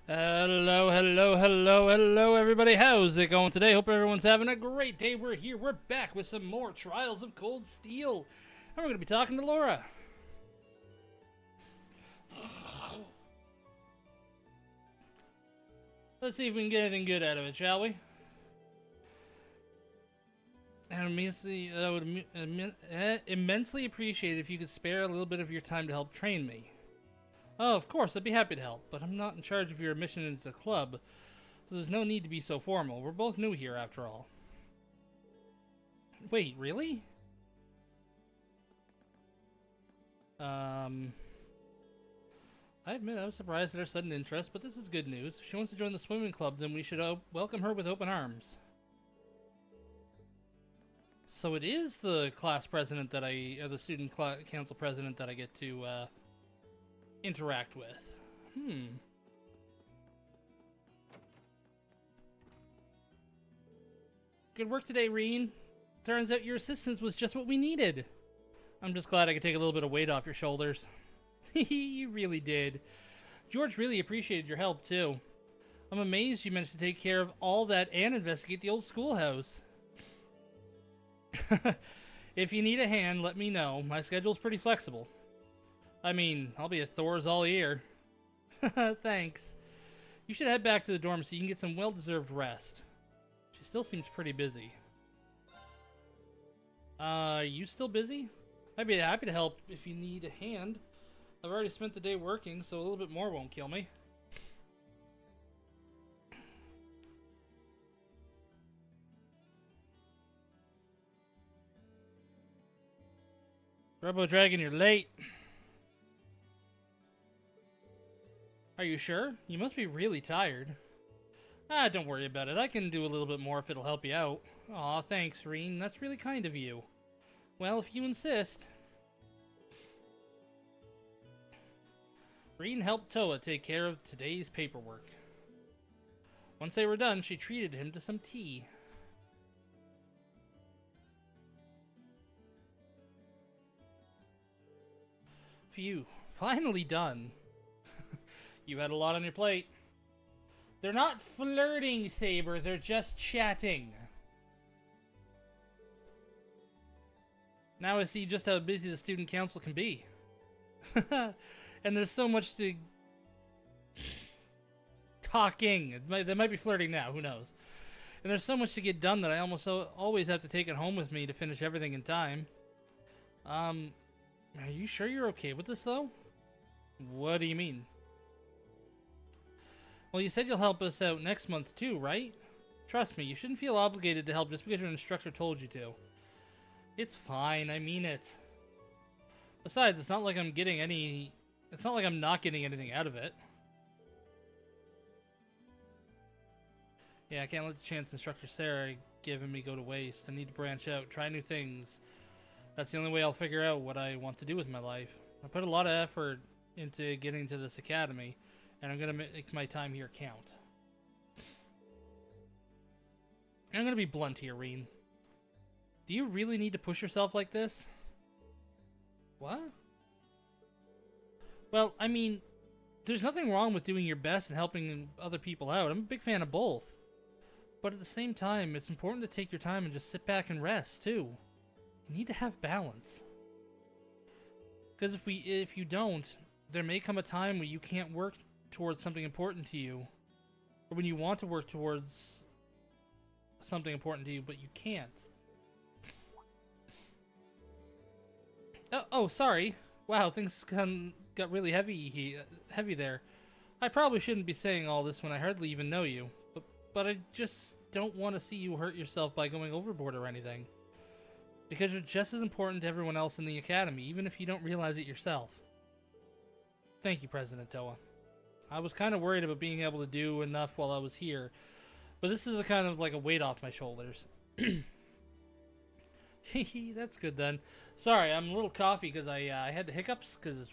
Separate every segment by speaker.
Speaker 1: Hello, hello, hello, hello, everybody. How's it going today? Hope everyone's having a great day. We're here. We're back with some more Trials of Cold Steel. And we're going to be talking to Laura. Let's see if we can get anything good out of it, shall we? And I would immensely appreciate it if you could spare a little bit of your time to help train me. Oh, of course, I'd be happy to help, but I'm not in charge of your admission into the club, so there's no need to be so formal. We're both new here, after all. Wait, really? I admit I was surprised at her sudden interest, but this is good news. If she wants to join the swimming club, then we should welcome her with open arms. So it is the class president that or the student council president that I get to, interact with. Good work today, Reen. Turns out your assistance was just what we needed. I'm just glad I could take a little bit of weight off your shoulders. You really did. George really appreciated your help, too. I'm amazed you managed to take care of all that and investigate the old schoolhouse. If you need a hand, let me know. My schedule's pretty flexible. I mean, I'll be at Thor's all year. Thanks. You should head back to the dorm so you can get some well-deserved rest. She still seems pretty busy. You still busy? I'd be happy to help if you need a hand. I've already spent the day working, so a little bit more won't kill me. Robo Dragon, you're late. Are you sure? You must be really tired. Don't worry about it. I can do a little bit more if it'll help you out. Aw, thanks, Reen. That's really kind of you. Well, if you insist. Reen helped Toa take care of today's paperwork. Once they were done, she treated him to some tea. Phew, finally done. You had a lot on your plate. They're not flirting, Saber. They're just chatting. Now I see just how busy the student council can be. And there's so much to... Talking. They might be flirting now, who knows. And there's so much to get done that I almost always have to take it home with me to finish everything in time. Are you sure you're okay with this, though? What do you mean? Well, you said you'll help us out next month, too, right? Trust me, you shouldn't feel obligated to help just because your instructor told you to. It's fine, I mean it. Besides, it's not like I'm getting any... It's not like I'm not getting anything out of it. Yeah, I can't let the chance Instructor Sarah given me go to waste. I need to branch out, try new things. That's the only way I'll figure out what I want to do with my life. I put a lot of effort into getting to this academy, and I'm going to make my time here count. I'm going to be blunt here, Reen. Do you really need to push yourself like this? What? Well, I mean, there's nothing wrong with doing your best and helping other people out. I'm a big fan of both. But at the same time, it's important to take your time and just sit back and rest, too. You need to have balance. Because if you don't, there may come a time where you can't work towards something important to you. Or when you want to work towards something important to you, but you can't. Oh, sorry. Wow, things got really heavy there. I probably shouldn't be saying all this when I hardly even know you. But I just don't want to see you hurt yourself by going overboard or anything. Because you're just as important to everyone else in the academy, even if you don't realize it yourself. Thank you, President Toa. I was kind of worried about being able to do enough while I was here, but this is a kind of like a weight off my shoulders. That's good then. Sorry, I'm a little coffee because I had the hiccups because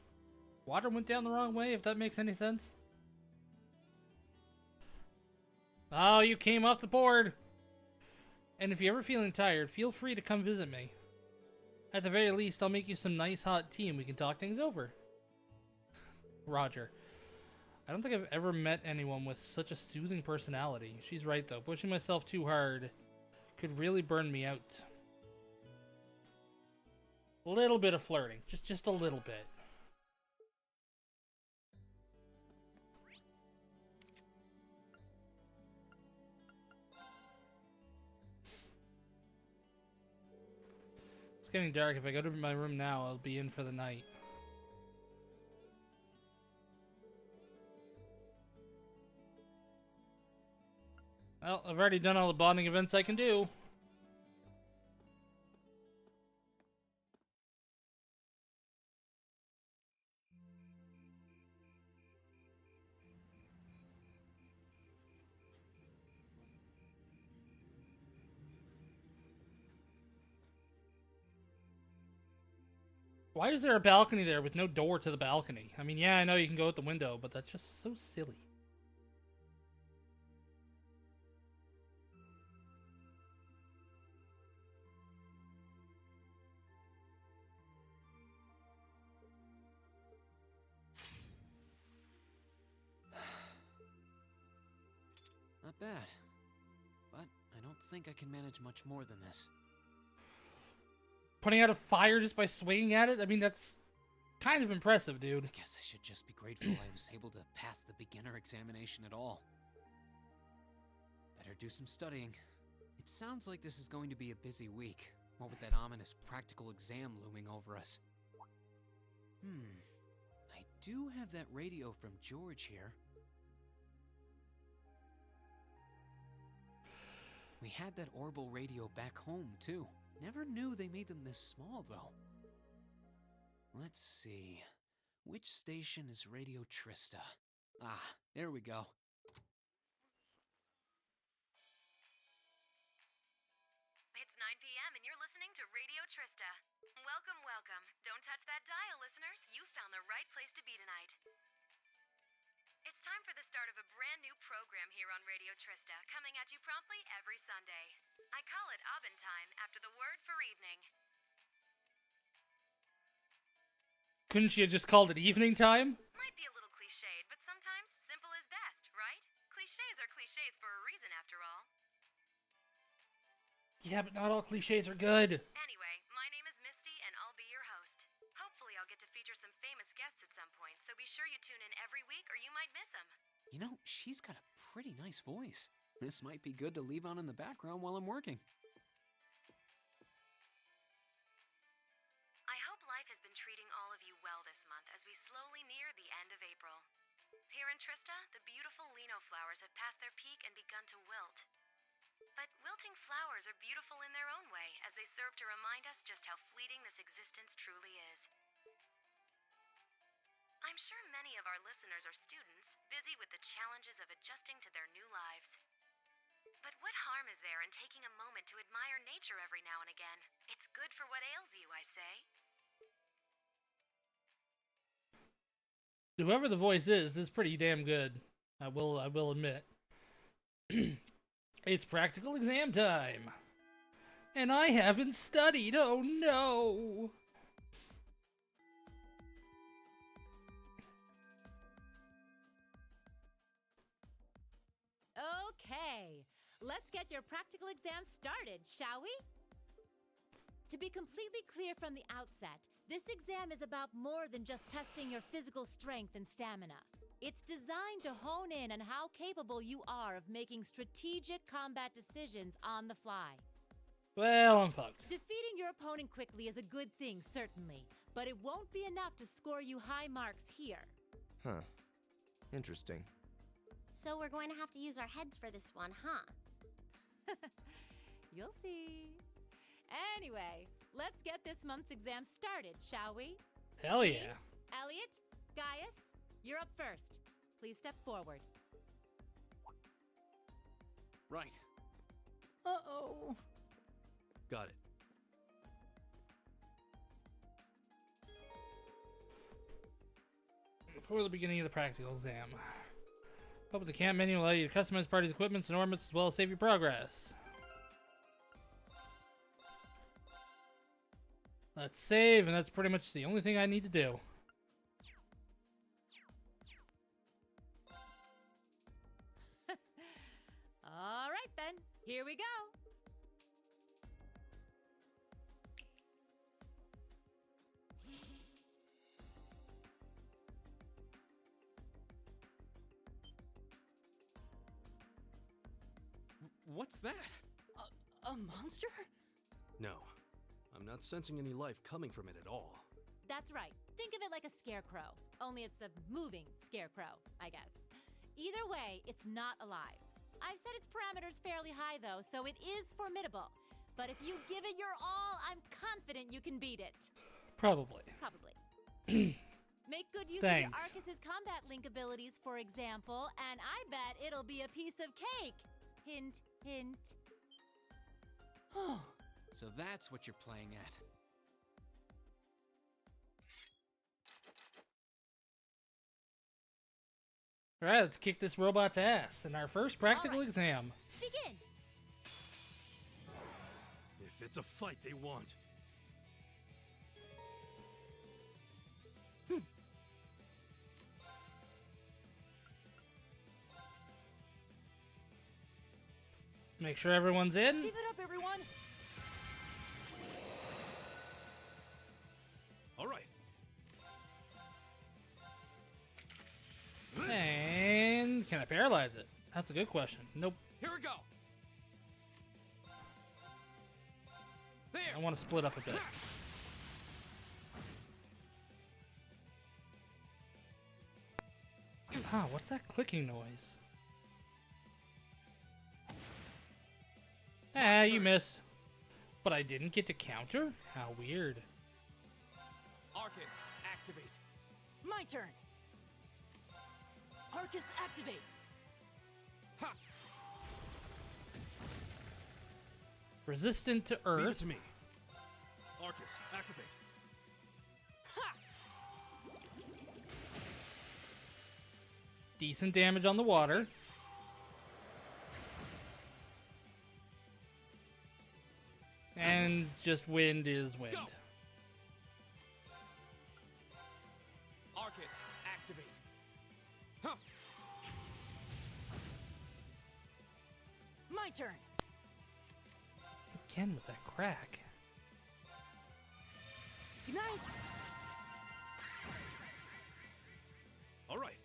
Speaker 1: water went down the wrong way, if that makes any sense. Oh, you came off the board! And if you're ever feeling tired, feel free to come visit me. At the very least, I'll make you some nice hot tea and we can talk things over. Roger. I don't think I've ever met anyone with such a soothing personality. She's right, though. Pushing myself too hard could really burn me out. A little bit of flirting. Just a little bit. It's getting dark. If I go to my room now, I'll be in for the night. Well, I've already done all the bonding events I can do. Why is there a balcony there with no door to the balcony? I mean, yeah, I know you can go out the window, but that's just so silly.
Speaker 2: Not bad. But I don't think I can manage much more than this.
Speaker 1: Putting out a fire just by swinging at it? I mean, that's kind of impressive, dude.
Speaker 2: I guess I should just be grateful I was able to pass the beginner examination at all. Better do some studying. It sounds like this is going to be a busy week, what with that ominous practical exam looming over us. I do have that radio from George here. We had that Orbital radio back home, too. Never knew they made them this small, though. Let's see. Which station is Radio Trista? Ah, there we go.
Speaker 3: It's 9 p.m. and you're listening to Radio Trista. Welcome, welcome. Don't touch that dial, listeners. You found the right place to be tonight. It's time for the start of a brand new program here on Radio Trista, coming at you promptly every Sunday. I call it Abend time, after the word for evening.
Speaker 1: Couldn't she have just called it evening time?
Speaker 3: Might be a little cliched, but sometimes simple is best, right? Cliches are cliches for a reason, after all.
Speaker 1: Yeah, but not all cliches are good.
Speaker 3: Anyway, my name is Misty, and I'll be your host. Hopefully I'll get to feature some famous guests at some point, so be sure you tune in every week or you might miss them.
Speaker 2: You know, she's got a pretty nice voice. This might be good to leave on in the background while I'm working.
Speaker 3: I hope life has been treating all of you well this month as we slowly near the end of April. Here in Trista, the beautiful lino flowers have passed their peak and begun to wilt. But wilting flowers are beautiful in their own way, as they serve to remind us just how fleeting this existence truly is. I'm sure many of our listeners are students, busy with the challenges of adjusting to their new lives. But what harm is there in taking a moment to admire nature every now and again? It's good for what ails you, I say.
Speaker 1: Whoever the voice is pretty damn good. I will admit. It's practical exam time. And I haven't studied. Oh no.
Speaker 4: Okay, let's get your practical exam started, shall we? To be completely clear from the outset, this exam is about more than just testing your physical strength and stamina. It's designed to hone in on how capable you are of making strategic combat decisions on the fly.
Speaker 1: Well, I'm fucked.
Speaker 4: Defeating your opponent quickly is a good thing, certainly, but it won't be enough to score you high marks here.
Speaker 5: Huh. Interesting.
Speaker 6: So we're going to have to use our heads for this one, huh?
Speaker 4: You'll see. Anyway, let's get this month's exam started, shall we?
Speaker 1: Hell yeah.
Speaker 4: Elliot, Gaius, you're up first. Please step forward.
Speaker 2: Right.
Speaker 5: Uh-oh.
Speaker 2: Got it.
Speaker 1: Before the beginning of the practical exam. Open the camp menu will allow you to customize parties' equipment and ornaments as well as save your progress. Let's save, and that's pretty much the only thing I need to do.
Speaker 2: What's that?
Speaker 7: A monster?
Speaker 8: No, I'm not sensing any life coming from it at all.
Speaker 4: That's right. Think of it like a scarecrow. Only it's a moving scarecrow, I guess. Either way, it's not alive. I've set its parameters fairly high, though, so it is formidable. But if you give it your all, I'm confident you can beat it.
Speaker 1: Probably.
Speaker 4: Probably. Make good use
Speaker 1: Thanks.
Speaker 4: of your Arcus's combat link abilities, for example, and I bet it'll be a piece of cake. Hint, hint.
Speaker 2: So that's what you're playing at.
Speaker 1: All right, let's kick this robot's ass in our first practical
Speaker 4: All right.
Speaker 1: exam.
Speaker 4: Begin.
Speaker 8: If it's a fight they want.
Speaker 1: Make sure everyone's in.
Speaker 7: Give it up, everyone!
Speaker 8: All right.
Speaker 1: And can I paralyze it? That's a good question. Nope.
Speaker 2: Here we go. There.
Speaker 1: I want to split up a bit. Huh, what's that clicking noise? Ah, you missed. But I didn't get to counter? How weird.
Speaker 2: Arcus, activate.
Speaker 7: My turn! Arcus, activate!
Speaker 2: Ha!
Speaker 1: Resistant to
Speaker 8: Leave it
Speaker 1: Earth.
Speaker 8: to me. Arcus, activate.
Speaker 7: Ha!
Speaker 1: Decent damage on the water. And just wind is wind.
Speaker 2: Go. Arcus, activate. Huh.
Speaker 7: My turn!
Speaker 1: Again with that crack.
Speaker 7: Ignite!
Speaker 8: All right.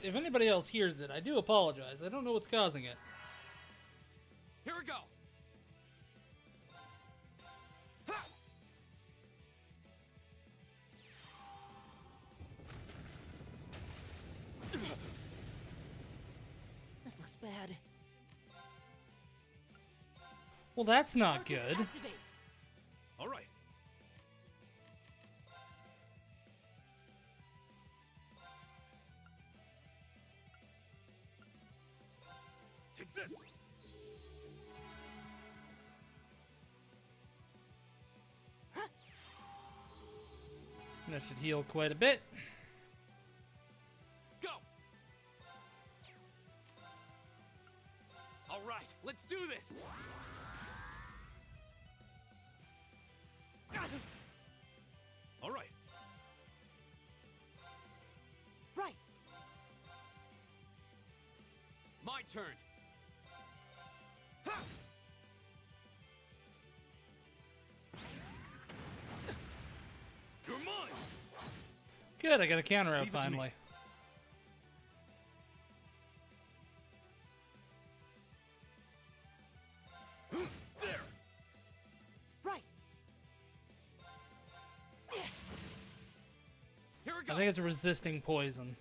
Speaker 1: If anybody else hears it, I do apologize. I don't know what's causing it.
Speaker 2: Here we go. Ha!
Speaker 7: This looks bad.
Speaker 1: Well, that's not
Speaker 7: Arcus,
Speaker 1: good.
Speaker 7: activate!
Speaker 8: All right. Take this.
Speaker 1: That should heal quite a bit.
Speaker 2: Go. All right, let's do this.
Speaker 8: All right.
Speaker 7: Right!
Speaker 2: My turn. Ha!
Speaker 8: You're mine.
Speaker 1: Good, I got a counter out
Speaker 8: Leave it to me.
Speaker 1: finally.
Speaker 8: There.
Speaker 7: Right!
Speaker 2: Here we go.
Speaker 1: I think it's resisting poison.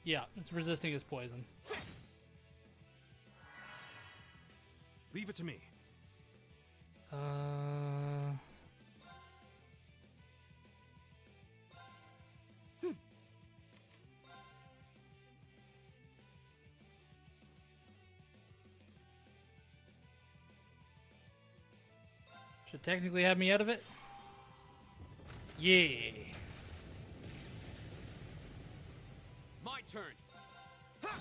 Speaker 1: Yeah, it's resisting his poison.
Speaker 8: Leave it to me.
Speaker 1: Should technically have me out of it. Yeah.
Speaker 2: My turn. Ha!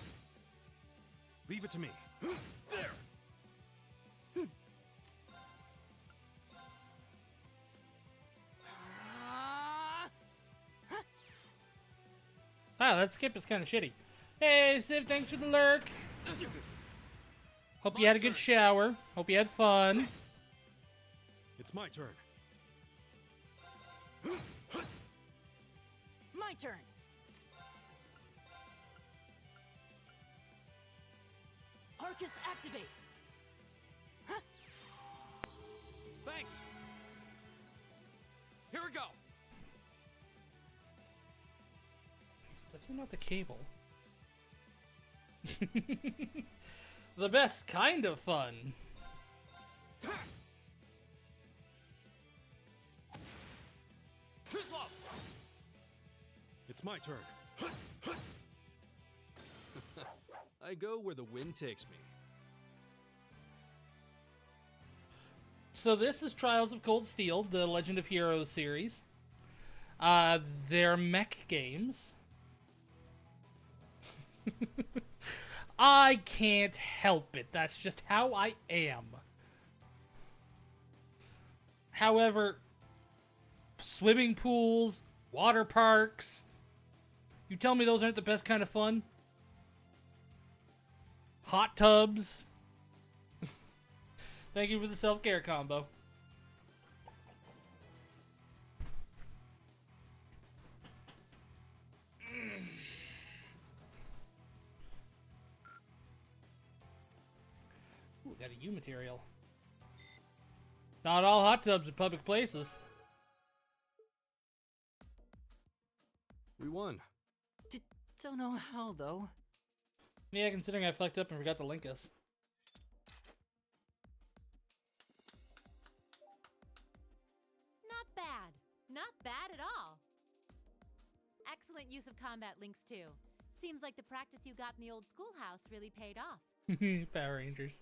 Speaker 8: Leave it to me. There.
Speaker 1: Ah, that skip is kind of shitty. Hey, Civ, thanks for the lurk. Hope you had a good shower. Hope you had fun.
Speaker 8: It's my turn.
Speaker 7: My my turn. Arcus activate. Huh?
Speaker 2: Thanks! Here we go!
Speaker 1: It's definitely not the cable. The best kind of fun.
Speaker 2: Too slow!
Speaker 8: It's my turn. I go where the wind takes me.
Speaker 1: So this is Trials of Cold Steel, the Legend of Heroes series. They're mech games. I can't help it. That's just how I am. However, swimming pools, water parks, you tell me those aren't the best kind of fun? Hot tubs. Thank you for the self-care combo. Ooh, got a U material. Not all hot tubs are public places.
Speaker 8: We won.
Speaker 7: Don't know how, though.
Speaker 1: Yeah, considering I fucked up and forgot to link us.
Speaker 4: Not bad. Not bad at all. Excellent use of combat links, too. Seems like the practice you got in the old schoolhouse really paid off.
Speaker 1: Power Rangers.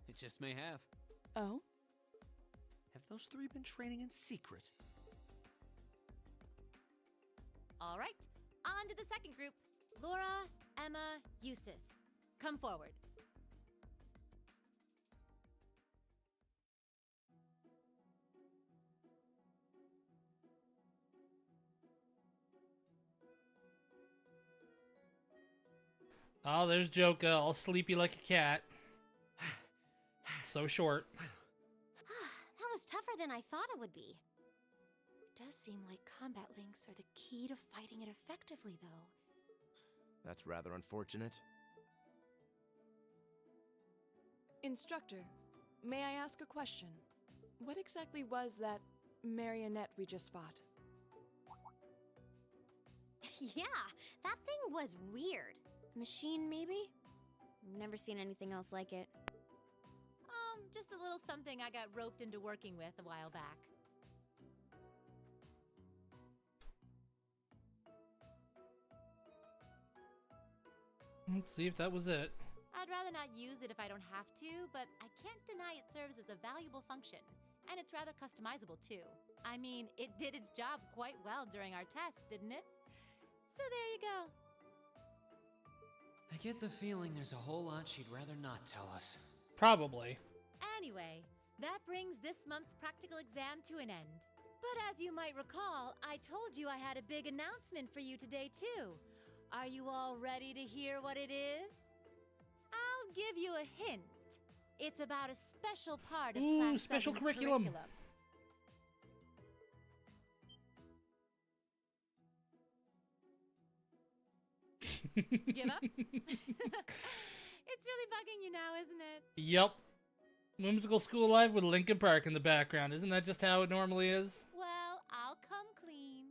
Speaker 2: It just may have.
Speaker 9: Oh?
Speaker 10: Have those three been training in secret?
Speaker 4: All right, on to the second group. Laura, Emma, Eustace. Come forward.
Speaker 1: Oh, there's Joka, all sleepy like a cat. So short.
Speaker 6: That was tougher than I thought it would be.
Speaker 9: It does seem like combat links are the key to fighting it effectively, though.
Speaker 5: That's rather unfortunate.
Speaker 9: Instructor, may I ask a question? What exactly was that marionette we just fought?
Speaker 6: Yeah, that thing was weird. Machine, maybe? Never seen anything else like it.
Speaker 4: Just a little something I got roped into working with a while back.
Speaker 1: Let's see if that was it.
Speaker 4: I'd rather not use it if I don't have to, but I can't deny it serves as a valuable function. And it's rather customizable, too. I mean, it did its job quite well during our test, didn't it? So there you go.
Speaker 2: I get the feeling there's a whole lot she'd rather not tell us.
Speaker 1: Probably.
Speaker 4: Anyway, that brings this month's practical exam to an end. But as you might recall, I told you I had a big announcement for you today, too. Are you all ready to hear what it is? I'll give you a hint. It's about a special part of Class
Speaker 1: special
Speaker 4: 7's
Speaker 1: curriculum.
Speaker 4: Give up? It's really bugging you now, isn't it?
Speaker 1: Yup. Whimsical School Live with Linkin Park in the background. Isn't that just how it normally is?
Speaker 4: Well, I'll come clean.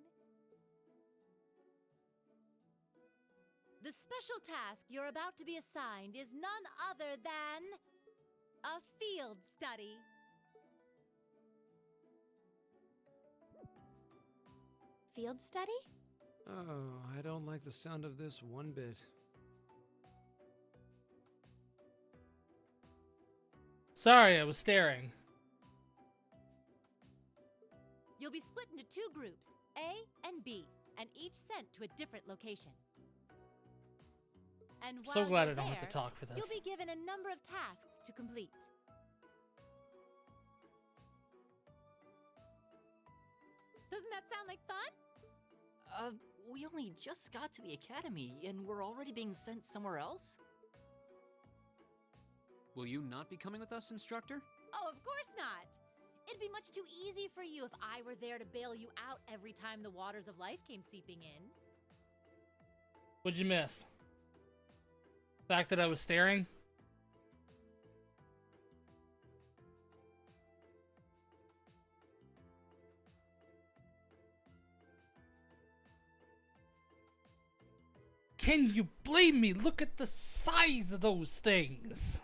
Speaker 4: The special task you're about to be assigned is none other than a field study.
Speaker 9: Field study?
Speaker 8: Oh, I don't like the sound of this one bit.
Speaker 1: Sorry, I was staring.
Speaker 4: You'll be split into two groups, A and B, and each sent to a different location. And while
Speaker 1: So glad
Speaker 4: you're
Speaker 1: I don't have
Speaker 4: there,
Speaker 1: to talk for this.
Speaker 4: You'll be given a number of tasks to complete. Doesn't that sound like fun?
Speaker 7: We only just got to the academy, and we're already being sent somewhere else?
Speaker 2: Will you not be coming with us, instructor?
Speaker 4: Oh, of course not. It'd be much too easy for you if I were there to bail you out every time the waters of life came seeping in.
Speaker 1: What'd you miss? Fact that I was staring? Can you blame me? Look at the size of those things.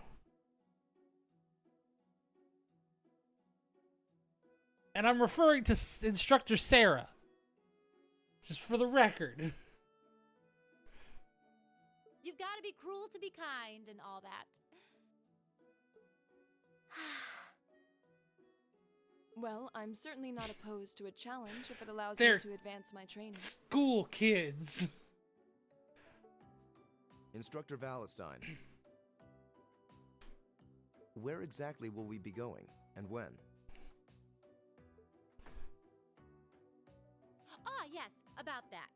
Speaker 1: And I'm referring to Instructor Sarah. Just for the record.
Speaker 4: You've got to be cruel to be kind and all that.
Speaker 9: Well, I'm certainly not opposed to a challenge if it allows
Speaker 1: They're
Speaker 9: me to advance my training.
Speaker 1: School kids.
Speaker 5: Instructor Valentine. Where exactly will we be going, and when?
Speaker 4: Ah, yes, about that.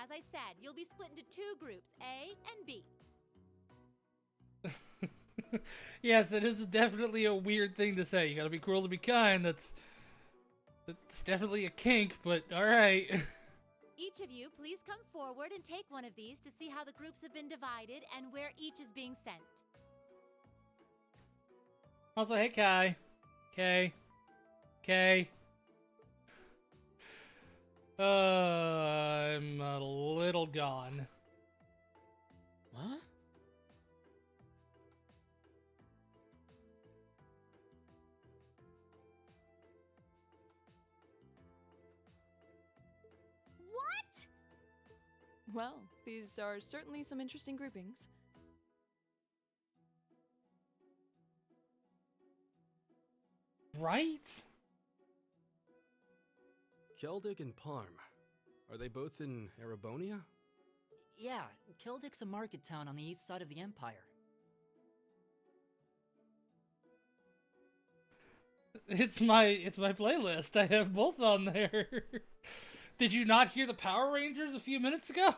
Speaker 4: As I said, you'll be split into 2 groups, A and B.
Speaker 1: Yes, it is definitely a weird thing to say. You gotta be cruel to be kind. That's definitely a kink, but alright.
Speaker 4: Each of you, please come forward and take one of these to see how the groups have been divided and where each is being sent.
Speaker 1: Also, hey Kai. Kay. I'm a little gone.
Speaker 7: What?
Speaker 6: What?
Speaker 9: Well, these are certainly some interesting groupings.
Speaker 1: Right?
Speaker 8: Keldic and Parm. Are they both in Erebonia?
Speaker 7: Yeah, Keldic's a market town on the east side of the Empire.
Speaker 1: It's my playlist. I have both on there. Did you not hear the Power Rangers a few minutes ago?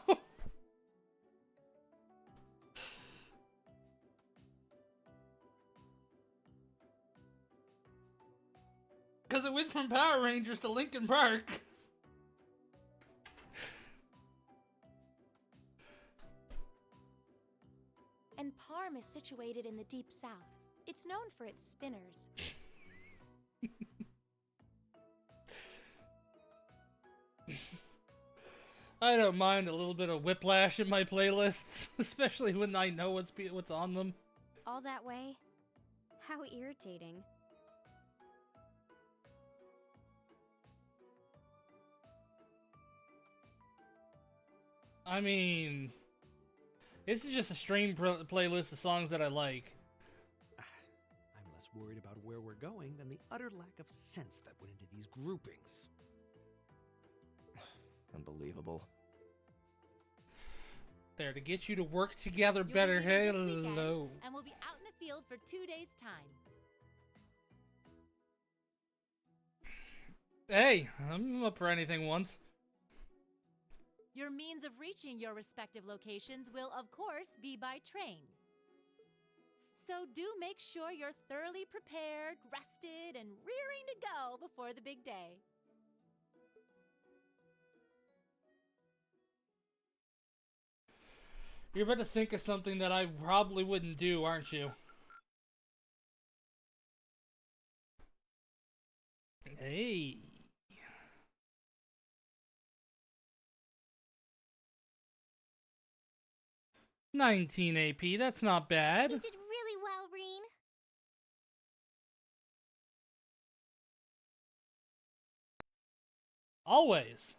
Speaker 1: Because it went from Power Rangers to Linkin Park.
Speaker 11: And Parm is situated in the deep south. It's known for its spinners.
Speaker 1: I don't mind a little bit of whiplash in my playlists, especially when I know what's on them.
Speaker 6: All that way? How irritating.
Speaker 1: I mean, this is just a stream playlist of songs that I like.
Speaker 10: I'm less worried about where we're going than the utter lack of sense that went into these groupings.
Speaker 5: Unbelievable.
Speaker 1: There, to get you to work together
Speaker 4: You'll be
Speaker 1: better.
Speaker 4: leaving this weekend,
Speaker 1: Hello.
Speaker 4: and we'll be out in the field for 2 days' time.
Speaker 1: Hey, I'm up for anything once.
Speaker 4: Your means of reaching your respective locations will, of course, be by train. So do make sure you're thoroughly prepared, rested, and rearing to go before the big day.
Speaker 1: You're about to think of something that I probably wouldn't do, aren't you? Hey. $19 AP, that's not bad.
Speaker 6: You did really well, Reen.
Speaker 1: Always.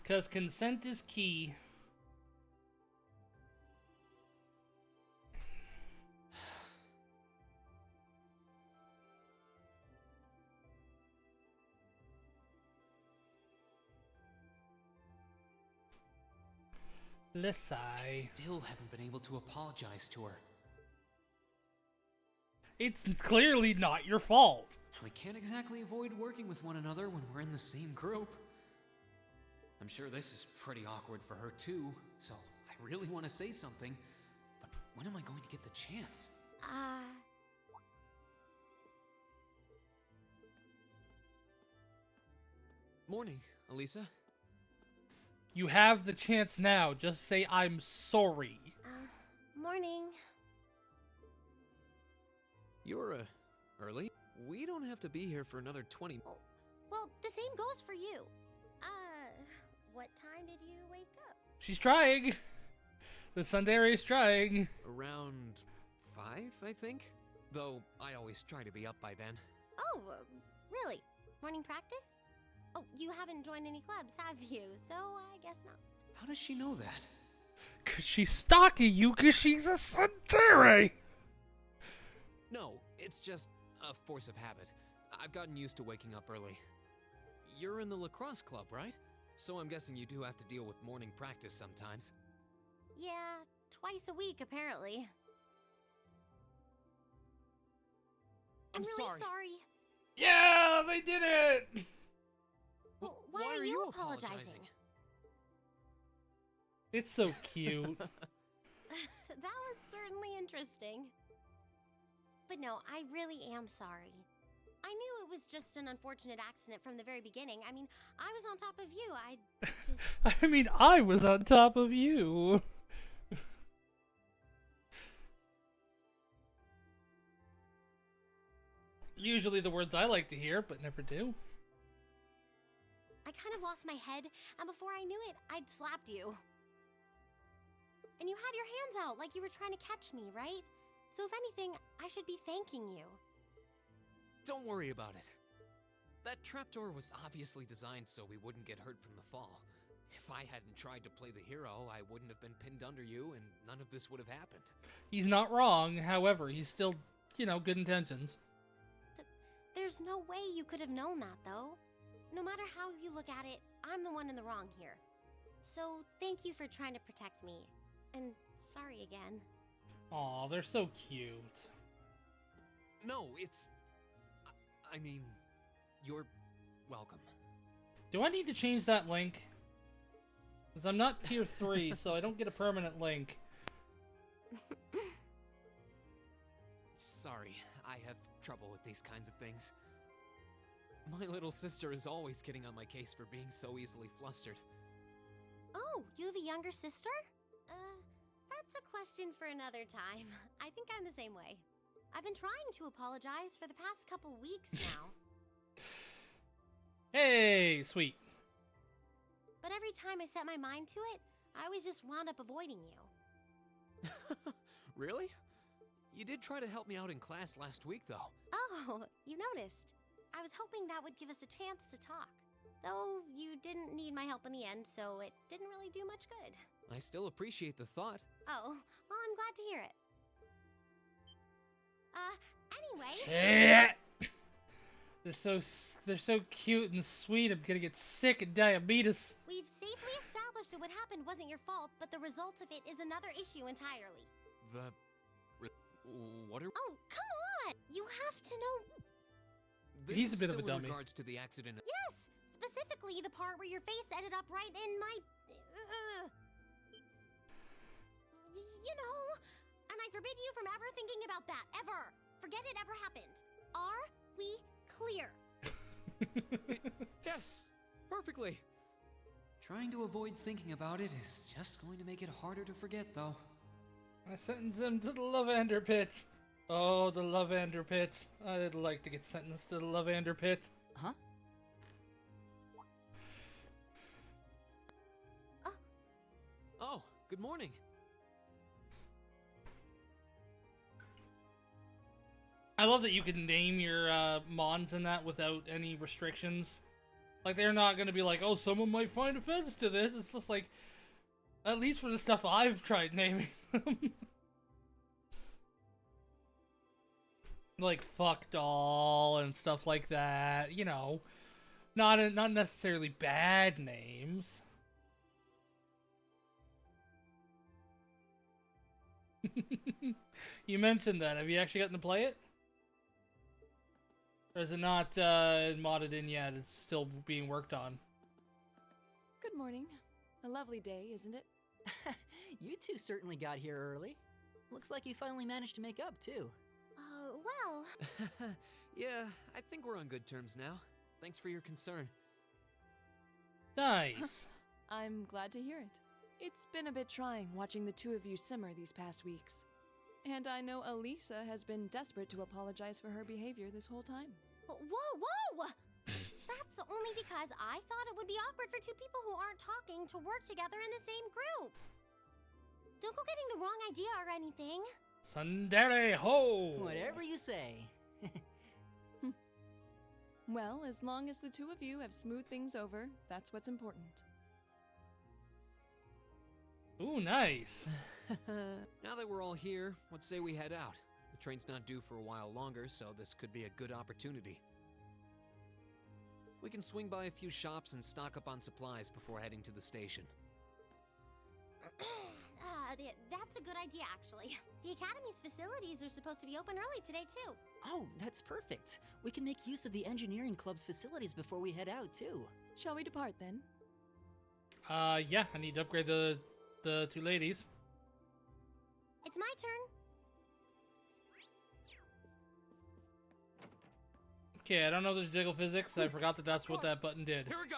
Speaker 1: Because consent is key. Let's
Speaker 2: I
Speaker 1: sigh.
Speaker 2: still haven't been able to apologize to her.
Speaker 1: It's clearly not your fault.
Speaker 2: We can't exactly avoid working with one another when we're in the same group. I'm sure this is pretty awkward for her too, so I really want to say something, but when am I going to get the chance? Morning, Elisa.
Speaker 1: You have the chance now. Just say I'm sorry.
Speaker 6: Morning.
Speaker 2: You're, early? We don't have to be here for another 20...
Speaker 6: Oh, well, the same goes for you. What time did you wake up?
Speaker 1: She's trying. The Tsundere is trying.
Speaker 2: Around 5, I think? Though, I always try to be up by then.
Speaker 6: Oh, really? Morning practice? Oh, you haven't joined any clubs, have you? So, I guess not.
Speaker 2: How does she know that?
Speaker 1: 'Cause she's stalking you because she's a Tsundere.
Speaker 2: No, it's just a force of habit. I've gotten used to waking up early. You're in the lacrosse club, right? So I'm guessing you do have to deal with morning practice sometimes.
Speaker 6: Yeah, twice a week, apparently. I'm really sorry.
Speaker 1: Yeah, they did it.
Speaker 6: Well, why are you apologizing?
Speaker 1: It's so cute.
Speaker 6: That was certainly interesting. But no, I really am sorry. I knew it was just an unfortunate accident from the very beginning. I mean, I was on top of you. I just...
Speaker 1: I mean, I was on top of you. Usually the words I like to hear, but never do.
Speaker 6: I kind of lost my head, and before I knew it, I'd slapped you. And you had your hands out like you were trying to catch me, right? So if anything, I should be thanking you.
Speaker 2: Don't worry about it. That trapdoor was obviously designed so we wouldn't get hurt from the fall. If I hadn't tried to play the hero, I wouldn't have been pinned under you, and none of this would have happened.
Speaker 1: He's not wrong, however, he's still, you know, good intentions.
Speaker 6: There's no way you could have known that, though. No matter how you look at it, I'm the one in the wrong here. So thank you for trying to protect me. And sorry again.
Speaker 1: Aw, they're so cute.
Speaker 2: No, it's... I mean, you're welcome.
Speaker 1: Do I need to change that link? Because I'm not tier 3, so I don't get a permanent link.
Speaker 2: Sorry, I have trouble with these kinds of things. My little sister is always getting on my case for being so easily flustered.
Speaker 6: Oh, you have a younger sister? That's a question for another time. I think I'm the same way. I've been trying to apologize for the past couple weeks now.
Speaker 1: Hey, sweet.
Speaker 6: But every time I set my mind to it, I always just wound up avoiding you.
Speaker 2: Really? You did try to help me out in class last week, though.
Speaker 6: Oh, you noticed. I was hoping that would give us a chance to talk. Though you didn't need my help in the end, so it didn't really do much good.
Speaker 2: I still appreciate the thought.
Speaker 6: Oh, well, I'm glad to hear it. Anyway...
Speaker 1: They're so cute and sweet, I'm gonna get sick of diabetes.
Speaker 6: We've safely established that what happened wasn't your fault, but the result of it is another issue entirely.
Speaker 2: What are...
Speaker 6: Oh, come on! You have to know...
Speaker 1: He's a bit of a dummy.
Speaker 2: In regards to the accident...
Speaker 6: Yes! Specifically, the part where your face ended up right in my... You know... And I forbid you from ever thinking about that, ever! Forget it ever happened. Are we clear?
Speaker 2: Yes! Perfectly! Trying to avoid thinking about it is just going to make it harder to forget, though.
Speaker 1: I sentence him to the Lavander Pit. Oh, the Lavander Pit. I'd like to get sentenced to the Lavander Pit.
Speaker 7: Huh?
Speaker 2: Oh, good morning.
Speaker 1: I love that you can name your mons in that without any restrictions. Like, they're not going to be like, oh, someone might find offense to this. It's just like, at least for the stuff I've tried naming them. Like, fuck doll and stuff like that. You know, not necessarily bad names. You mentioned that. Have you actually gotten to play it? Or is it not modded in yet? It's still being worked on.
Speaker 9: Good morning. A lovely day, isn't it?
Speaker 7: You two certainly got here early. Looks like you finally managed to make up, too.
Speaker 6: Well...
Speaker 2: Yeah, I think we're on good terms now. Thanks for your concern.
Speaker 1: Nice.
Speaker 9: I'm glad to hear it. It's been a bit trying watching the two of you simmer these past weeks. And I know Elisa has been desperate to apologize for her behavior this whole time.
Speaker 6: Whoa! That's only because I thought it would be awkward for two people who aren't talking to work together in the same group. Don't go getting the wrong idea or anything.
Speaker 1: Tsundere ho!
Speaker 7: Whatever you say.
Speaker 9: Well, as long as the two of you have smoothed things over, that's what's important.
Speaker 1: Ooh, nice.
Speaker 2: Now that we're all here, let's say we head out. The train's not due for a while longer, so this could be a good opportunity. We can swing by a few shops and stock up on supplies before heading to the station.
Speaker 6: That's a good idea, actually. The Academy's facilities are supposed to be open early today, too.
Speaker 7: Oh, that's perfect. We can make use of the engineering club's facilities before we head out, too.
Speaker 9: Shall we depart, then?
Speaker 1: Yeah, I need to upgrade the two ladies.
Speaker 6: It's my turn.
Speaker 1: Okay, I don't know there's jiggle physics. I forgot that that's what that button did.
Speaker 2: Here we go!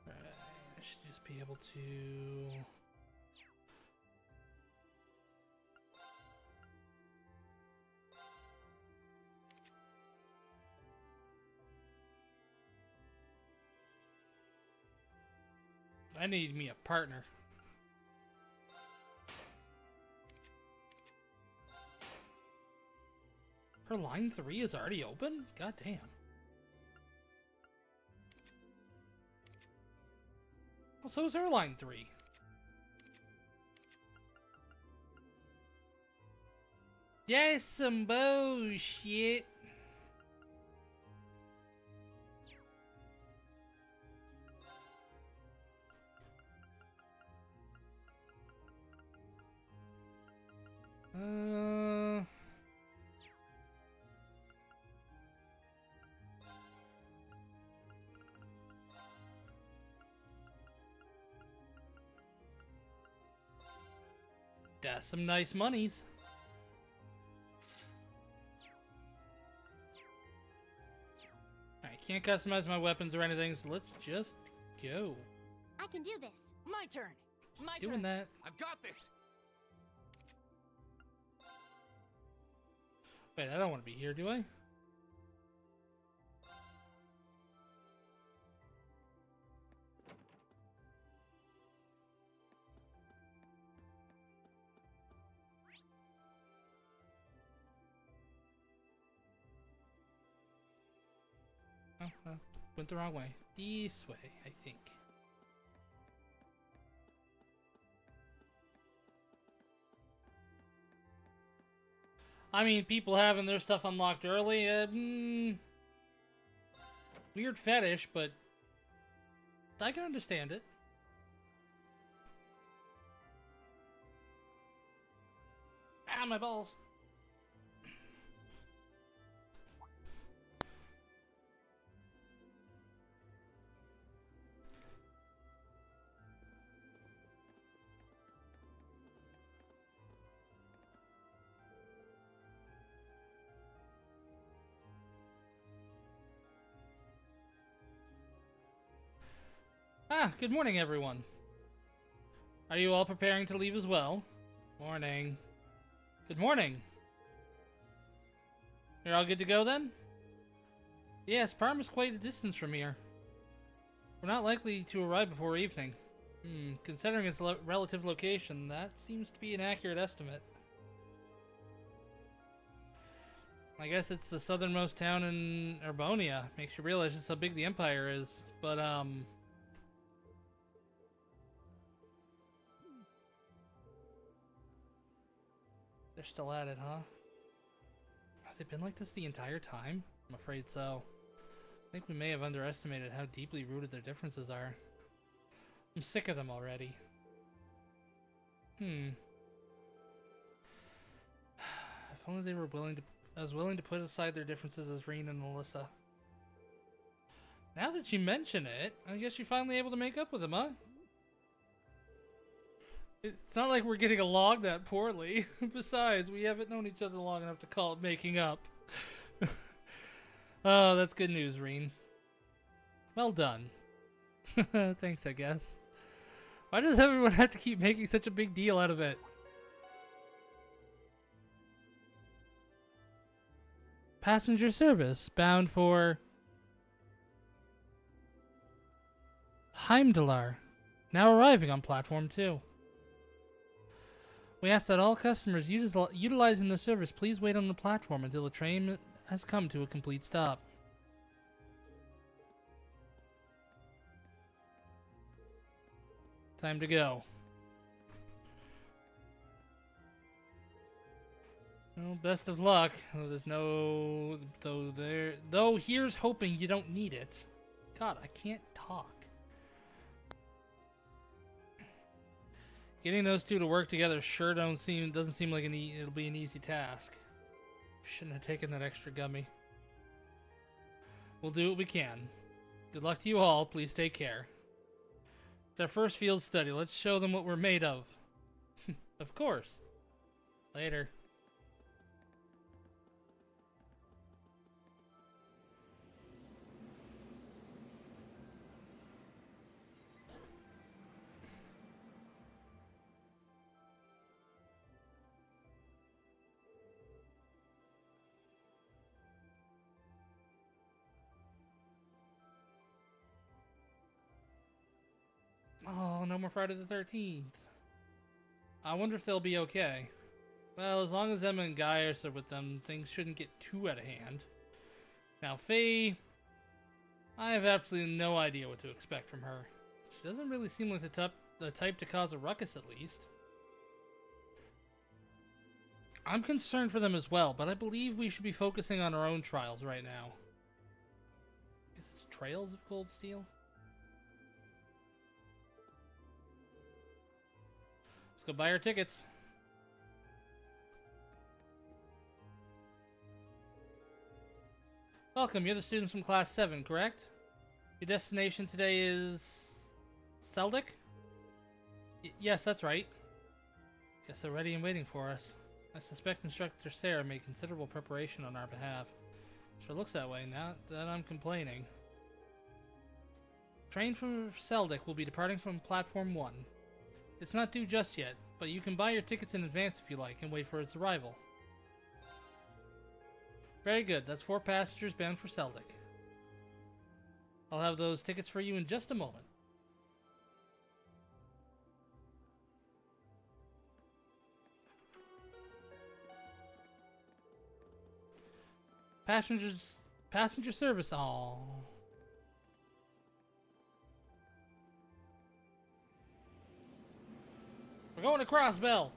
Speaker 1: I should just be able to... I need me a partner. Her line 3 is already open? God damn. Well, so is her line 3. That's some bullshit. That's some nice monies. I can't customize my weapons or anything, so let's just go.
Speaker 6: I can do this.
Speaker 7: My turn.
Speaker 9: My
Speaker 1: Doing
Speaker 9: turn.
Speaker 1: that.
Speaker 2: I've got this!
Speaker 1: Wait, I don't want to be here, do I? Oh, went the wrong way. This way, I think. I mean, people having their stuff unlocked early, weird fetish, but I can understand it. Ah, my balls. Ah, good morning, everyone. Are you all preparing to leave as well? Morning. Good morning. You're all good to go then? Yes, Parm is quite a distance from here. We're not likely to arrive before evening. Considering its relative location, that seems to be an accurate estimate. I guess it's the southernmost town in Urbonia. Makes you realize just how big the Empire is. But, they're still at it, huh? Has it been like this the entire time? I'm afraid so. think we may have underestimated how deeply rooted their differences are. I'm sick of them already. If only they were as willing to put aside their differences as Reen and Alyssa. Now that you mention it, I guess you're finally able to make up with them, huh? It's not like we're getting along that poorly. Besides, we haven't known each other long enough to call it making up. Oh, that's good news, Reen. Well done. Thanks, I guess. Why does everyone have to keep making such a big deal out of it? Passenger service bound for Heimdallar, now arriving on platform 2. We ask that all customers utilizing the service please wait on the platform until the train has come to a complete stop. Time to go. Well, best of luck. There's no... Though here's hoping you don't need it. God, I can't talk. Getting those two to work together sure doesn't seem like it'll be an easy task. Shouldn't have taken that extra gummy. We'll do what we can. Good luck to you all. Please take care. It's our first field study. Let's show them what we're made of. Of course. Later. Oh, no more Friday the 13th. I wonder if they'll be okay. Well, as long as Emma and Gaius are with them, things shouldn't get too out of hand. Now, Faye, I have absolutely no idea what to expect from her. She doesn't really seem like the type to cause a ruckus, at least. I'm concerned for them as well, but I believe we should be focusing on our own trials right now. I guess it's Trails of Cold Steel? Let's go buy our tickets. Welcome, you're the students from Class 7, correct? Your destination today is... Seldic? Yes, that's right. Guess they're ready and waiting for us. I suspect Instructor Sarah made considerable preparation on our behalf. Sure looks that way, now that I'm complaining. Train from Seldic will be departing from Platform 1. It's not due just yet, but you can buy your tickets in advance if you like and wait for its arrival. Very good, that's 4 passengers bound for Seldic. I'll have those tickets for you in just a moment. Passenger service, aww. We're going to Crossbell.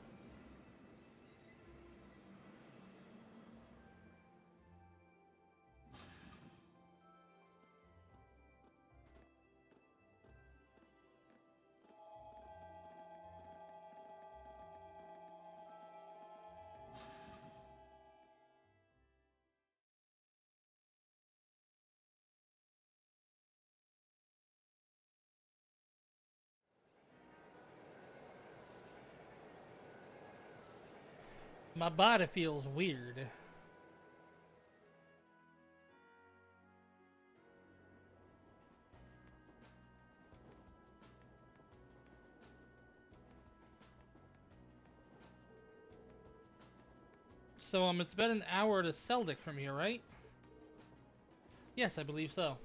Speaker 1: My body feels weird. So, it's about an hour to Seldic from here, right? Yes, I believe so.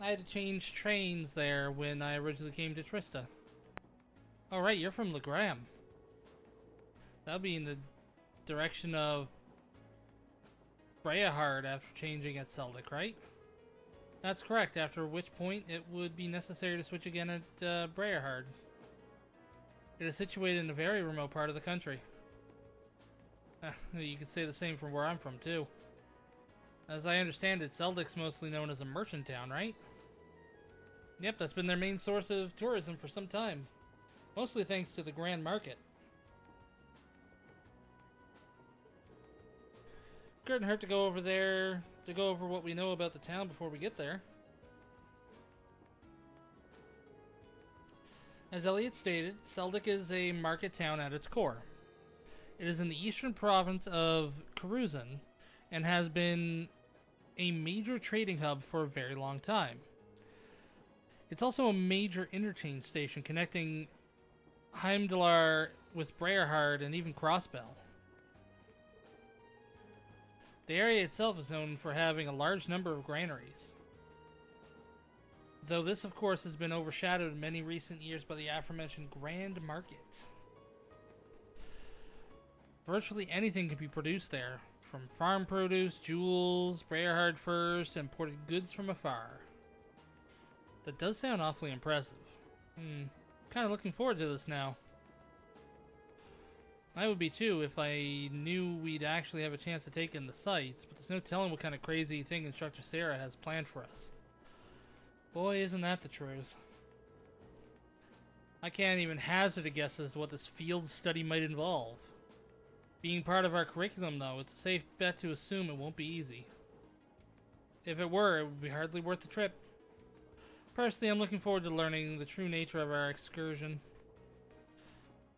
Speaker 1: I had to change trains there when I originally came to Trista. Oh, right, you're from Legram. That'll be in the direction of Breyahard after changing at Seldic, right? That's correct, after which point it would be necessary to switch again at Breyahard. It is situated in a very remote part of the country. You could say the same from where I'm from, too. As I understand it, Seldik's mostly known as a merchant town, right? Yep, that's been their main source of tourism for some time. Mostly thanks to the Grand Market. Couldn't hurt to go over there to go over what we know about the town before we get there. As Elliot stated, Seldik is a market town at its core. It is in the eastern province of Karuzan and has been a major trading hub for a very long time. It's also a major interchange station connecting Heimdallar with Breyerhard and even Crossbell. The area itself is known for having a large number of granaries. Though this, of course, has been overshadowed in many recent years by the aforementioned Grand Market. Virtually anything can be produced there, from farm produce, jewels, Breyerhard furs, to imported goods from afar. That does sound awfully impressive. Kind of looking forward to this now. I would be too if I knew we'd actually have a chance to take in the sights, but there's no telling what kind of crazy thing Instructor Sarah has planned for us. Boy, isn't that the truth. I can't even hazard a guess as to what this field study might involve. Being part of our curriculum, though, it's a safe bet to assume it won't be easy. If it were, it would be hardly worth the trip. Personally, I'm looking forward to learning the true nature of our excursion.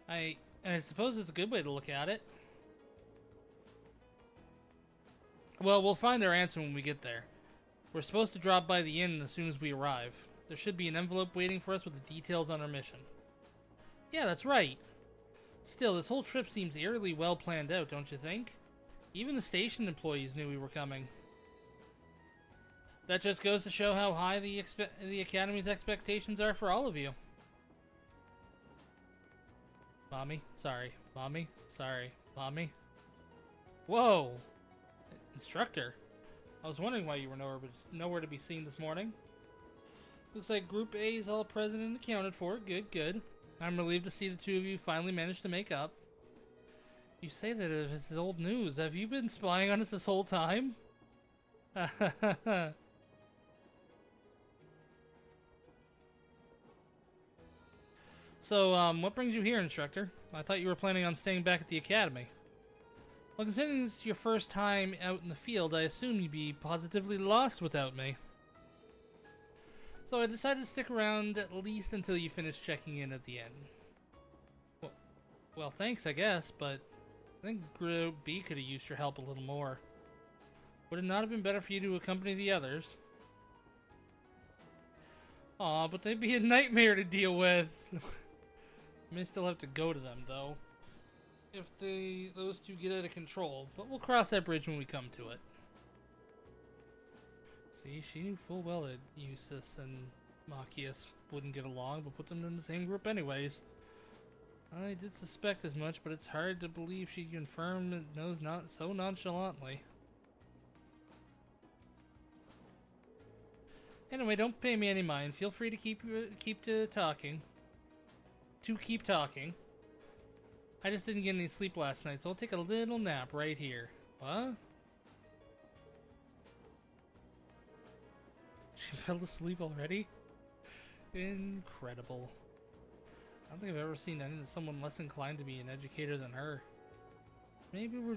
Speaker 1: I suppose it's a good way to look at it. Well, we'll find our answer when we get there. We're supposed to drop by the inn as soon as we arrive. There should be an envelope waiting for us with the details on our mission. Yeah, that's right. Still, this whole trip seems eerily well planned out, don't you think? Even the station employees knew we were coming. That just goes to show how high the Academy's expectations are for all of you. Mommy, sorry. Mommy, sorry. Mommy. Whoa! Instructor. I was wondering why you were nowhere to be seen this morning. Looks like Group A is all present and accounted for. Good, good. I'm relieved to see the two of you finally managed to make up. You say that as if it's old news. Have you been spying on us this whole time? So, what brings you here, Instructor? I thought you were planning on staying back at the Academy. Well, considering this is your first time out in the field, I assume you'd be positively lost without me. So I decided to stick around at least until you finish checking in at the end. Well, thanks, I guess, but I think Group B could have used your help a little more. Would it not have been better for you to accompany the others? Aw, but they'd be a nightmare to deal with. May still have to go to them, though. If those two get out of control, but we'll cross that bridge when we come to it. See, she knew full well that Eustace and Machias wouldn't get along, but put them in the same group anyways. I did suspect as much, but it's hard to believe she confirmed it knows not so nonchalantly. Anyway, don't pay me any mind. Feel free to keep talking. I just didn't get any sleep last night, so I'll take a little nap right here. What? She fell asleep already? Incredible. I don't think I've ever seen someone less inclined to be an educator than her. Maybe we're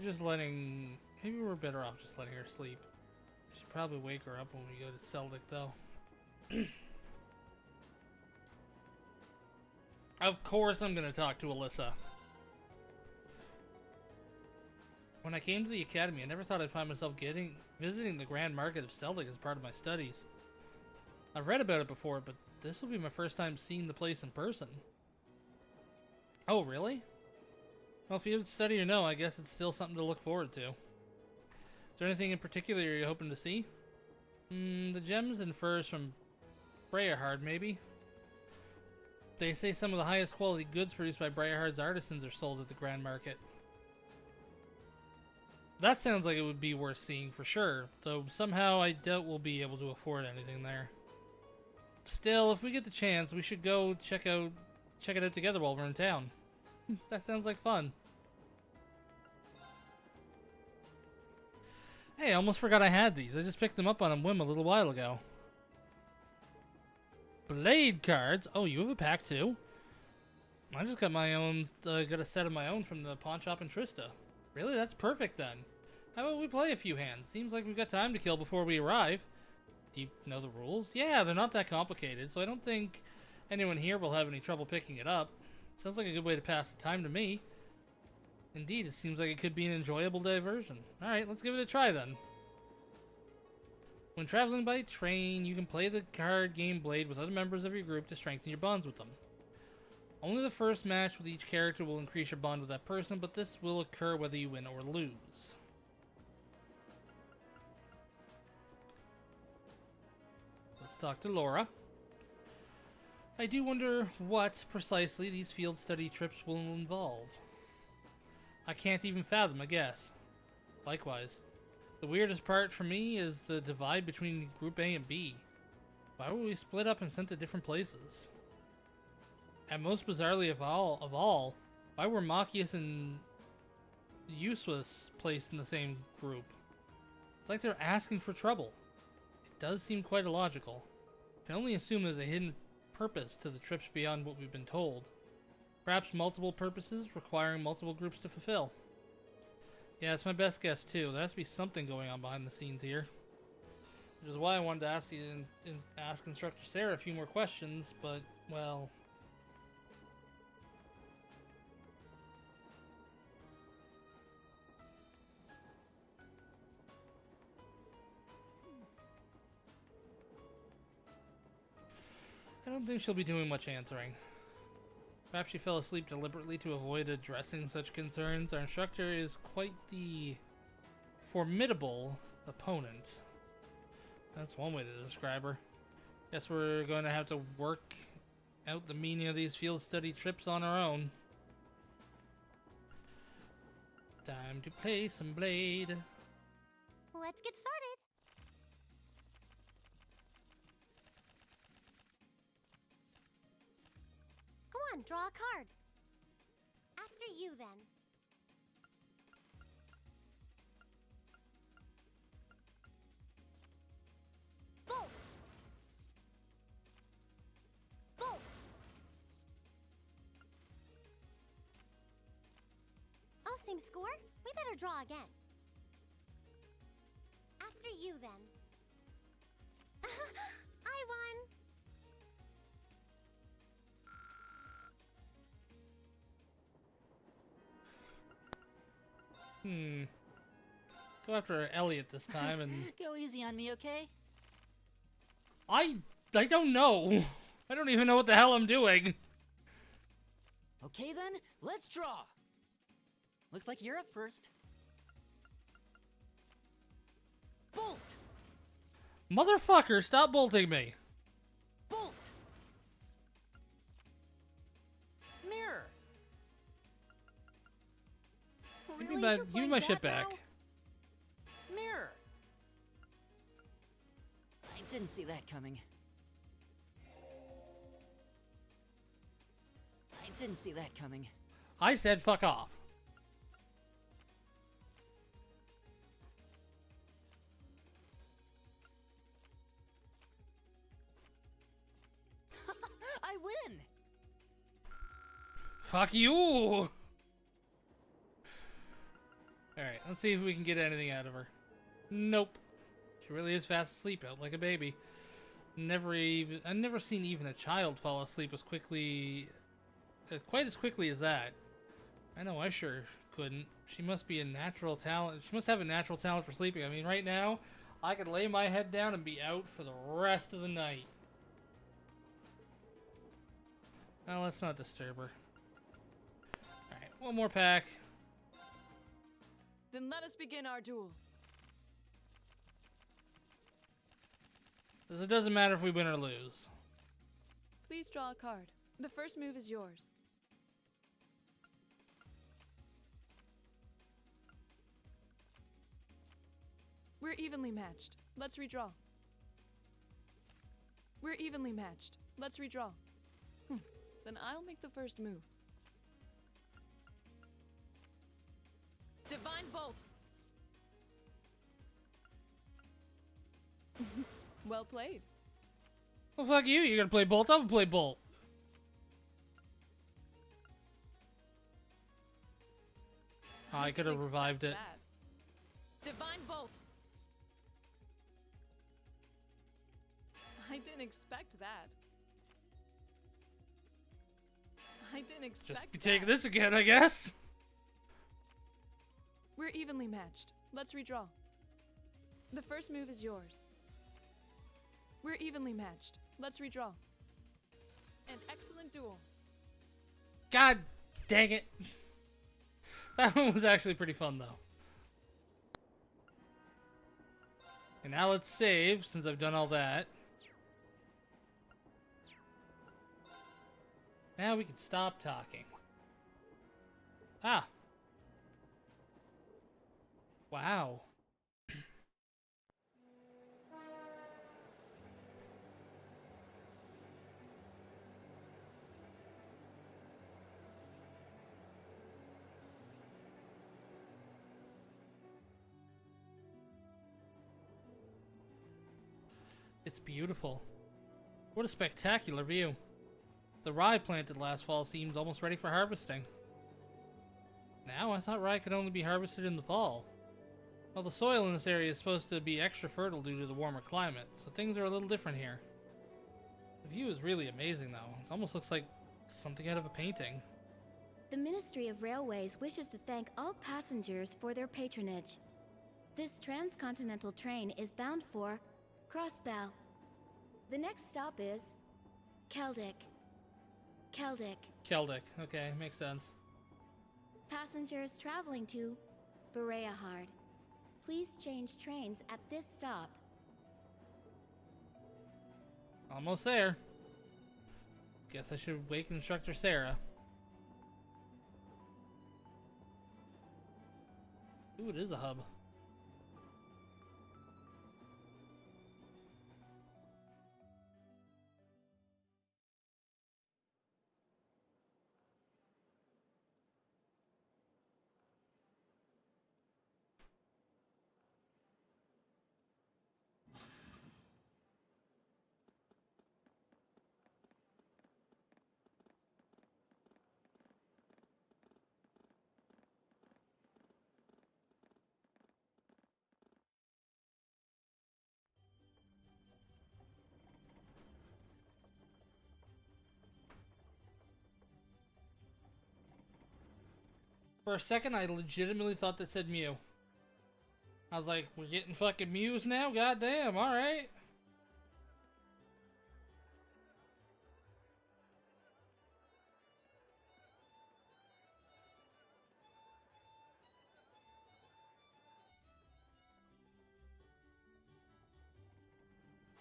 Speaker 1: better off just letting her sleep. I should probably wake her up when we go to Seldik, though. Of course I'm gonna talk to Alyssa. When I came to the Academy, I never thought I'd find myself visiting the Grand Market of Seldik as part of my studies. I've read about it before, but this will be my first time seeing the place in person. Oh, really? Well, if you study or no, I guess it's still something to look forward to. Is there anything in particular you're hoping to see? The gems and furs from Breyerhard, maybe? They say some of the highest quality goods produced by Breyerhard's artisans are sold at the Grand Market. That sounds like it would be worth seeing for sure, though somehow I doubt we'll be able to afford anything there. Still, if we get the chance, we should go check it out together while we're in town. That sounds like fun. Hey, I almost forgot I had these. I just picked them up on a whim a little while ago. Blade cards? Oh, you have a pack too? I just got my own, got a set of my own from the pawn shop in Trista. Really? That's perfect then. How about we play a few hands? Seems like we've got time to kill before we arrive. Do you know the rules? Yeah, they're not that complicated, so I don't think anyone here will have any trouble picking it up. Sounds like a good way to pass the time to me. Indeed, it seems like it could be an enjoyable diversion. Alright, let's give it a try then. When traveling by train, you can play the card game Blade with other members of your group to strengthen your bonds with them. Only the first match with each character will increase your bond with that person, but this will occur whether you win or lose. Let's talk to Laura. I do wonder what precisely these field study trips will involve. I can't even fathom a guess. Likewise. The weirdest part for me is the divide between Group A and B. Why were we split up and sent to different places? And most bizarrely of all, why were Machias and Useless placed in the same group? It's like they're asking for trouble. It does seem quite illogical. I can only assume there's a hidden purpose to the trips beyond what we've been told. Perhaps multiple purposes requiring multiple groups to fulfill. Yeah, it's my best guess too. There has to be something going on behind the scenes here. Which is why I wanted to ask you ask Instructor Sarah a few more questions, but, well... I don't think she'll be doing much answering. Perhaps she fell asleep deliberately to avoid addressing such concerns. Our instructor is quite the formidable opponent. That's one way to describe her. Guess we're going to have to work out the meaning of these field study trips on our own. Time to play some Blade.
Speaker 6: Let's get started. Go on, draw a card. After you, then. Bolt! Bolt! Oh, same score? We better draw again. After you, then. I won!
Speaker 1: Go after Elliot this time and...
Speaker 7: Go easy on me, okay?
Speaker 1: I don't know. I don't even know what the hell I'm doing.
Speaker 7: Okay then, let's draw! Looks like you're up first. Bolt!
Speaker 1: Motherfucker, stop bolting me.
Speaker 7: Bolt! Mirror!
Speaker 1: Give me my shit back.
Speaker 7: Mirror! I didn't see that coming. I didn't see that coming.
Speaker 1: I said fuck off.
Speaker 7: I win!
Speaker 1: Fuck you! Alright, let's see if we can get anything out of her. Nope. She really is fast asleep out like a baby. I've never seen even a child fall asleep quite as quickly as that. I know I sure couldn't. She must be a natural talent. She must have a natural talent for sleeping. I mean, right now, I could lay my head down and be out for the rest of the night. Now, let's not disturb her. Alright, one more pack.
Speaker 9: Then let us begin our duel.
Speaker 1: It doesn't matter if we win or lose.
Speaker 9: Please draw a card. The first move is yours. We're evenly matched. Let's redraw. We're evenly matched. Let's redraw. Then I'll make the first move. Divine Bolt! Well played.
Speaker 1: Well, fuck you. You're gonna play Bolt? I'm gonna play Bolt. Oh, I could have
Speaker 9: didn't
Speaker 1: revived it.
Speaker 9: expect that. Divine Bolt. I didn't expect that. I didn't expect
Speaker 1: Just be
Speaker 9: that.
Speaker 1: taking this again, I guess.
Speaker 9: We're evenly matched. Let's redraw. The first move is yours. We're evenly matched. Let's redraw. An excellent duel.
Speaker 1: God dang it. That one was actually pretty fun, though. And now let's save, since I've done all that. Now we can stop talking. Ah. Wow. It's beautiful. What a spectacular view. The rye planted last fall seems almost ready for harvesting. Now, I thought rye could only be harvested in the fall. Well, the soil in this area is supposed to be extra fertile due to the warmer climate, so things are a little different here. The view is really amazing, though. It almost looks like something out of a painting.
Speaker 11: The Ministry of Railways wishes to thank all passengers for their patronage. This transcontinental train is bound for Crossbow. The next stop is Keldick.
Speaker 1: Keldick. Okay, makes sense.
Speaker 11: Passengers traveling to Bereahard, please change trains at this stop.
Speaker 1: Almost there. Guess I should wake Instructor Sarah. Ooh, it is a hub. For a second, I legitimately thought that said Mew. I was like, we're getting fucking Mews now? Goddamn, alright.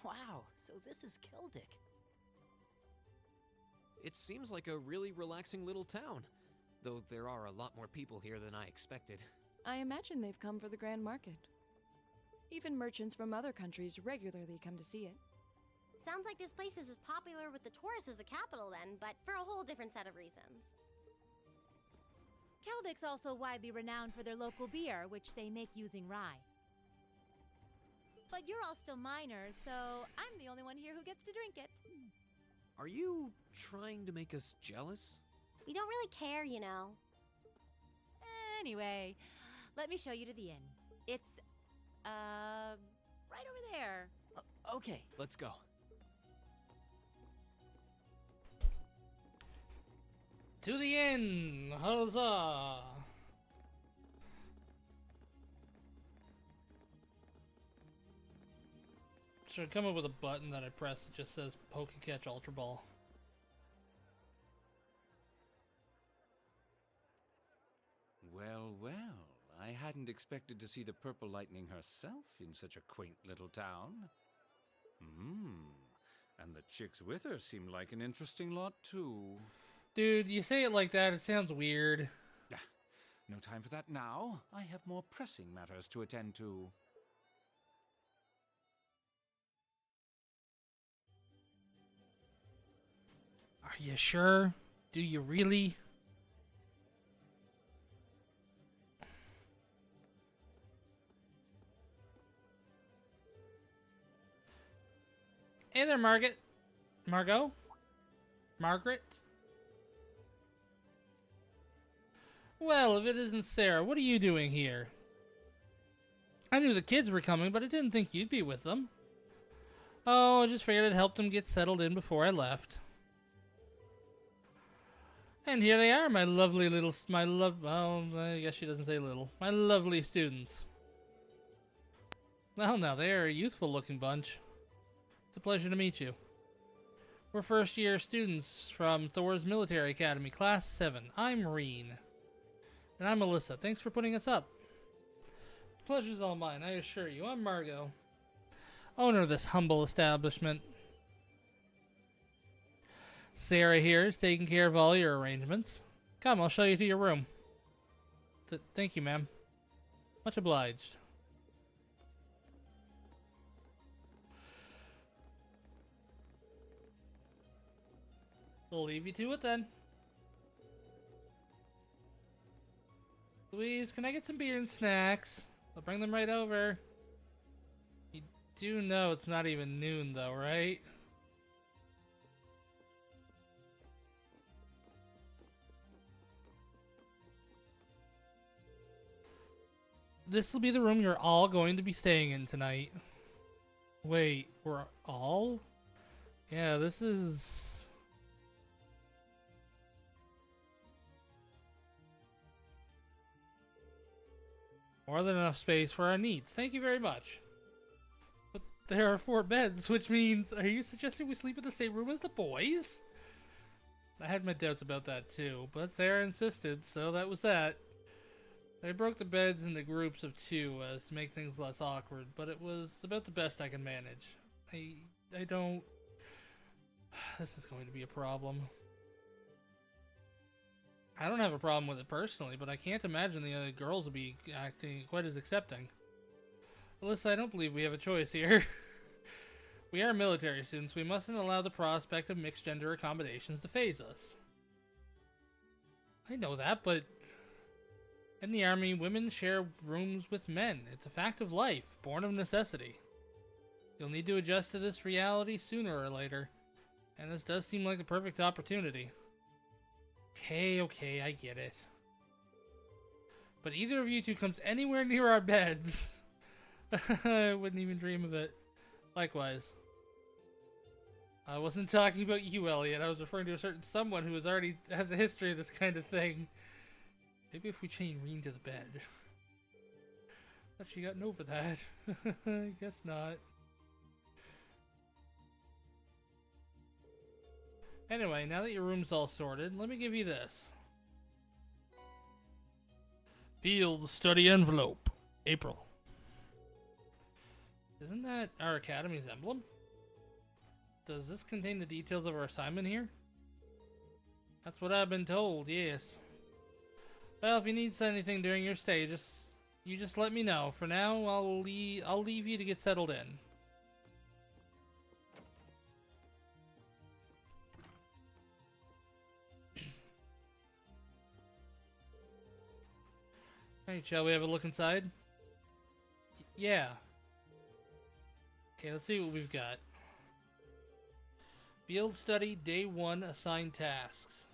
Speaker 7: Wow, so this is Keldick.
Speaker 2: It seems like a really relaxing little town, though there are a lot more people here than I expected.
Speaker 9: I imagine they've come for the Grand Market. Even merchants from other countries regularly come to see it.
Speaker 6: Sounds like this place is as popular with the tourists as the capital then, but for a whole different set of reasons.
Speaker 4: Keldick's also widely renowned for their local beer, which they make using rye. But you're all still minors, so I'm the only one here who gets to drink it.
Speaker 2: Are you trying to make us jealous?
Speaker 6: We don't really care, you know.
Speaker 4: Anyway, let me show you to the inn. It's, right over there.
Speaker 2: Okay, let's go.
Speaker 1: To the inn! Huzzah! Should I come up with a button that I press that just says Pokecatch Ultra Ball?
Speaker 12: Well, well, I hadn't expected to see the Purple Lightning herself in such a quaint little town. And the chicks with her seem like an interesting lot, too.
Speaker 1: Dude, you say it like that, it sounds weird.
Speaker 12: No time for that now. I have more pressing matters to attend to.
Speaker 1: Are you sure? Do you really? Hey there, Margot? Margaret? Well, if it isn't Sarah, what are you doing here? I knew the kids were coming, but I didn't think you'd be with them. Oh, I just figured I'd help them get settled in before I left. And here they are, my lovely little, well, I guess she doesn't say little. My lovely students. Well, now, they're a youthful looking bunch. It's a pleasure to meet you. We're first year students from Thor's Military Academy, Class 7. I'm Reen. And I'm Melissa. Thanks for putting us up. The pleasure's all mine, I assure you. I'm Margot, owner of this humble establishment. Sarah here is taking care of all your arrangements. Come, I'll show you to your room. Thank you, ma'am. Much obliged. We'll leave you to it then. Louise, can I get some beer and snacks? I'll bring them right over. You do know it's not even noon though, right? This will be the room you're all going to be staying in tonight. Wait, we're all? Yeah, this is... more than enough space for our needs. Thank you very much. But there are 4 beds, which means... are you suggesting we sleep in the same room as the boys? I had my doubts about that too, but Sarah insisted, so that was that. I broke the beds into groups of 2 as to make things less awkward, but it was about the best I can manage. I don't... this is going to be a problem. I don't have a problem with it personally, but I can't imagine the other girls will be acting quite as accepting. Alyssa, I don't believe we have a choice here. We are military students. We mustn't allow the prospect of mixed gender accommodations to faze us. I know that, but... in the army, women share rooms with men. It's a fact of life, born of necessity. You'll need to adjust to this reality sooner or later, and this does seem like the perfect opportunity. Okay, I get it. But either of you 2 comes anywhere near our beds. I wouldn't even dream of it. Likewise. I wasn't talking about you, Elliot. I was referring to a certain someone who has a history of this kind of thing. Maybe if we chain Reen to the bed. But she gotten over that. I guess not. Anyway, now that your room's all sorted, let me give you this. Field study envelope. April. Isn't that our academy's emblem? Does this contain the details of our assignment here? That's what I've been told, yes. Well, if you need anything during your stay, you just let me know. For now, I'll leave you to get settled in. Alright, shall we have a look inside? Yeah. Okay, let's see what we've got. Field study, day 1, assigned tasks.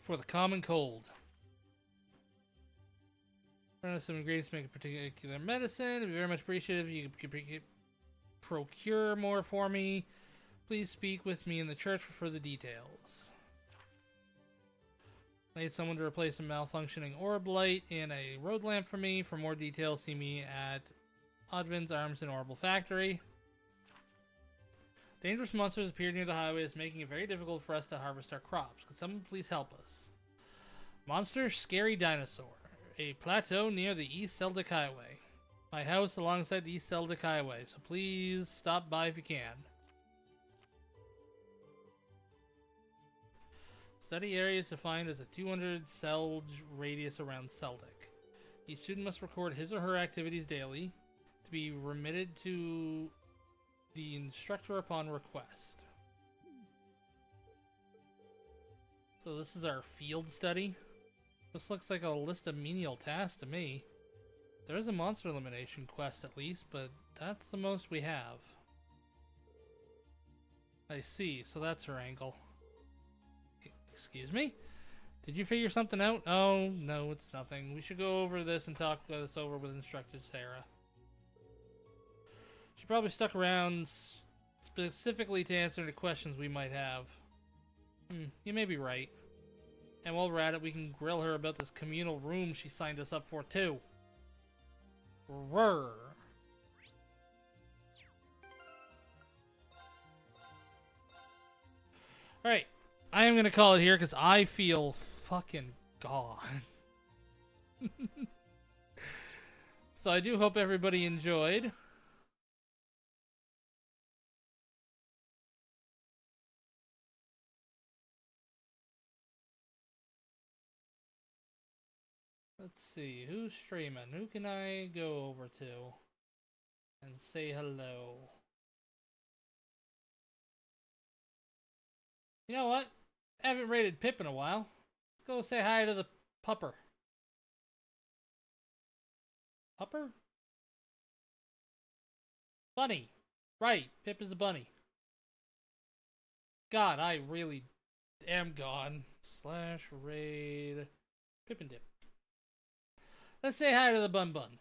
Speaker 1: For the common cold. Run some ingredients to make a particular medicine. It'd be very much appreciated if you could procure more for me. Please speak with me in the church for further details. I need someone to replace a malfunctioning orb light and a road lamp for me. For more details, see me at Odvin's Arms and Orbital Factory. Dangerous monsters appeared near the highways, making it very difficult for us to harvest our crops. Could someone please help us? Monster Scary Dinosaur. A plateau near the East Seldic Highway. My house alongside the East Seldic Highway, so please stop by if you can. Study area is defined as a 200 Selge radius around Seldic. Each student must record his or her activities daily to be remitted to the instructor upon request. So this is our field study. This looks like a list of menial tasks to me. There is a monster elimination quest at least, but that's the most we have. I see, so that's her angle. Excuse me? Did you figure something out? Oh, no, it's nothing. We should go over this and talk this over with Instructor Sarah. She probably stuck around specifically to answer the questions we might have. You may be right. And while we're at it, we can grill her about this communal room she signed us up for, too. Rrrr. Alright, I am going to call it here because I feel fucking gone. So I do hope everybody enjoyed. Let's see, who's streaming? Who can I go over to and say hello? You know what? I haven't rated Pip in a while. Let's go say hi to the pupper. Pupper? Bunny. Right, Pip is a bunny. God, I really am gone. /raid Pip and Dip. Let's say hi to the Bun Bun.